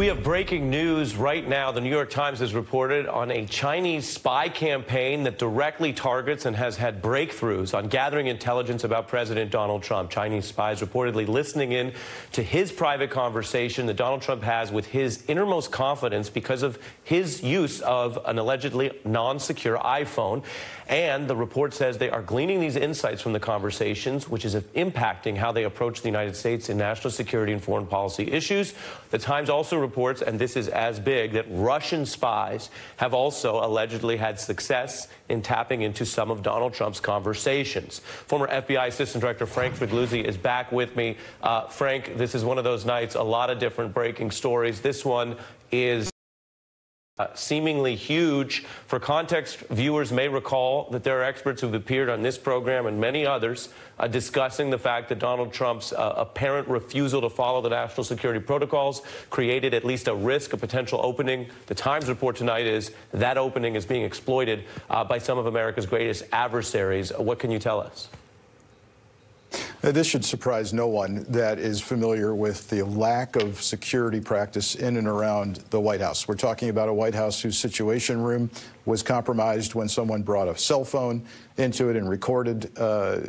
We have breaking news right now. The New York Times has reported on a Chinese spy campaign that directly targets and has had breakthroughs on gathering intelligence about President Donald Trump. Chinese spies reportedly listening in to his private conversation that Donald Trump has with his innermost confidence because of his use of an allegedly non-secure iPhone. And the report says they are gleaning these insights from the conversations, which is impacting how they approach the United States in national security and foreign policy issues. The Times also reports, and this is as big, that Russian spies have also allegedly had success in tapping into some of Donald Trump's conversations. Former FBI Assistant Director Frank Figliuzzi is back with me. Frank, this is one of those nights, a lot of different breaking stories. This one is seemingly huge. For context, viewers may recall that there are experts who've appeared on this program and many others discussing the fact that Donald Trump's apparent refusal to follow the national security protocols created at least a risk, a potential opening. The Times report tonight is that opening is being exploited by some of America's greatest adversaries. What can you tell us? This should surprise no one that is familiar with the lack of security practice in and around the White House. We're talking about a White House whose Situation Room was compromised when someone brought a cell phone into it and recorded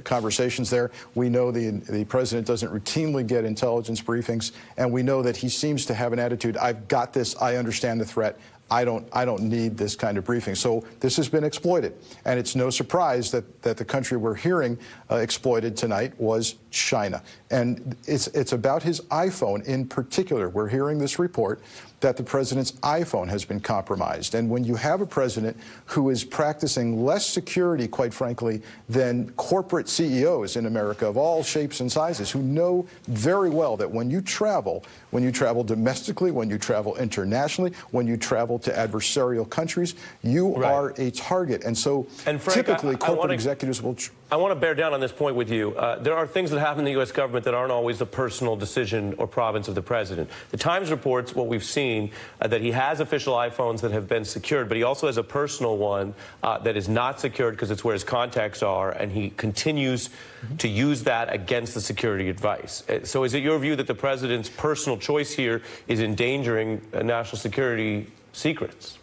conversations there. We know the president doesn't routinely get intelligence briefings, and we know that he seems to have an attitude, I've got this, I understand the threat, I don't need this kind of briefing. So this has been exploited. And it's no surprise that the country we're hearing exploited tonight was China. And it's about his iPhone in particular. We're hearing this report that the president's iPhone has been compromised. And when you have a president who is practicing less security, quite frankly, than corporate CEOs in America of all shapes and sizes, who know very well that when you travel domestically, when you travel internationally, when you travel to adversarial countries, you are a target. And so Frank, typically corporate executives will... I want to bear down on this point with you. There are things that happen in the U.S. government that aren't always a personal decision or province of the president. The Times reports what we've seen, that he has official iPhones that have been secured, but he also has a personal one that is not secured because it's where his contacts are, and he continues to use that against the security advice. So is it your view that the president's personal choice here is endangering national security secrets?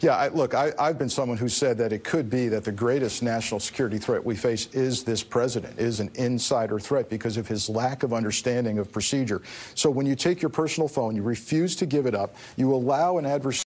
Yeah, look, I've been someone who said that it could be that the greatest national security threat we face is this president, is an insider threat because of his lack of understanding of procedure. So when you take your personal phone, you refuse to give it up, you allow an adversary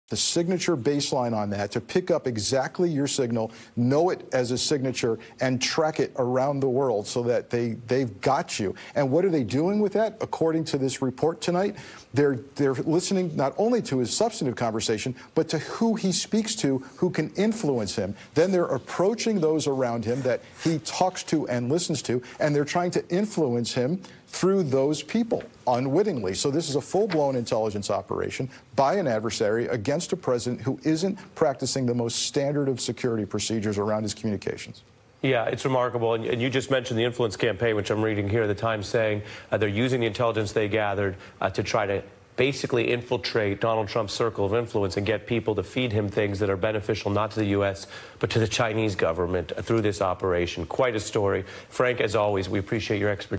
the signature baseline on that to pick up exactly your signal, know it as a signature, and track it around the world so that they've got you. And what are they doing with that? According to this report tonight, they're listening not only to his substantive conversation, but to who he speaks to, who can influence him. Then they're approaching those around him that he talks to and listens to, and they're trying to influence him through those people unwittingly. So this is a full-blown intelligence operation by an adversary against a president who isn't practicing the most standard of security procedures around his communications. Yeah, it's remarkable. And you just mentioned the influence campaign, which I'm reading here, the Times saying they're using the intelligence they gathered to try to basically infiltrate Donald Trump's circle of influence and get people to feed him things that are beneficial not to the U.S., but to the Chinese government through this operation. Quite a story. Frank, as always, we appreciate your expertise.